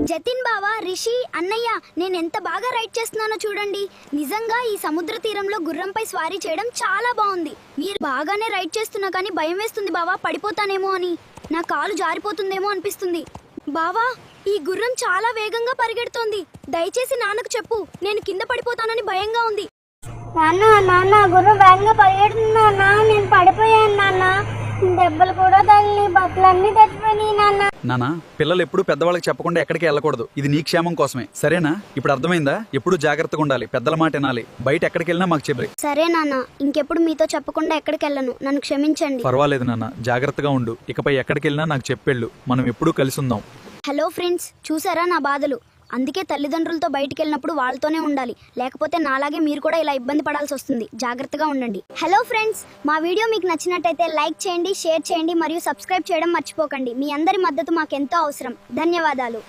జతిన్ బావా, రిషి, అన్నయ్య, నేను ఎంత బాగా రైడ్ చేస్తున్నానో చూడండి. నిజంగా ఈ సముద్ర తీరంలో గుర్రంపై స్వారీ చేయడం చాలా బాగుంది. మీరు బాగానే రైడ్ చేస్తున్నా కానీ భయం వేస్తుంది బావా, పడిపోతానేమో అని. నా కాలు జారిపోతుందేమో అనిపిస్తుంది. బావా, ఈ గుర్రం చాలా వేగంగా పరిగెడుతోంది. దయచేసి నాన్నకు చెప్పు, నేను కింద పడిపోతానని భయంగా ఉంది. నాన్న గుర్రం వేగంగా పరిగెడుతుంది నాన్న. నేను పడిపోయాను నాన్న. దెబ్బలు కూడా తగిలి, బట్టలన్నీ తెచ్చిపోయినాయి నాన్న. నానా, పిల్లలు ఎప్పుడు పెద్దవాళ్ళకి చెప్పకుండా ఎక్కడికి వెళ్ళకూడదు. ఇది నీ క్షేమం కోసమే, సరేనా? ఇప్పుడు అర్థమైందా? ఎప్పుడు జాగ్రత్తగా ఉండాలి, పెద్దల మాట వినాలి. బయట ఎక్కడికి వెళ్ళినా మాకు చెప్పి. సరే నాన్న, ఇంకెప్పుడు మీతో చెప్పకుండా ఎక్కడికి వెళ్ళను. నన్ను క్షమించండి. పర్వాలేదు నాన్న, జాగ్రత్తగా ఉండు. ఇకపై ఎక్కడికి వెళ్ళినా నాకు చెప్పెళ్ళు. మనం ఎప్పుడూ కలిసి ఉందాం. హలో ఫ్రెండ్స్, చూసారా నా బాధలు? అందుకే తల్లిదండ్రులతో బయటికి వెళ్ళినప్పుడు వాళ్ళతోనే ఉండాలి. లేకపోతే నాలాగే మీరు కూడా ఇలా ఇబ్బంది పడాల్సి వస్తుంది. జాగ్రత్తగా ఉండండి. హలో ఫ్రెండ్స్, మా వీడియో మీకు నచ్చినట్టయితే లైక్ చేయండి, షేర్ చేయండి మరియు సబ్స్క్రైబ్ చేయడం మర్చిపోకండి. మీ అందరి మద్దతు మాకెంతో అవసరం. ధన్యవాదాలు.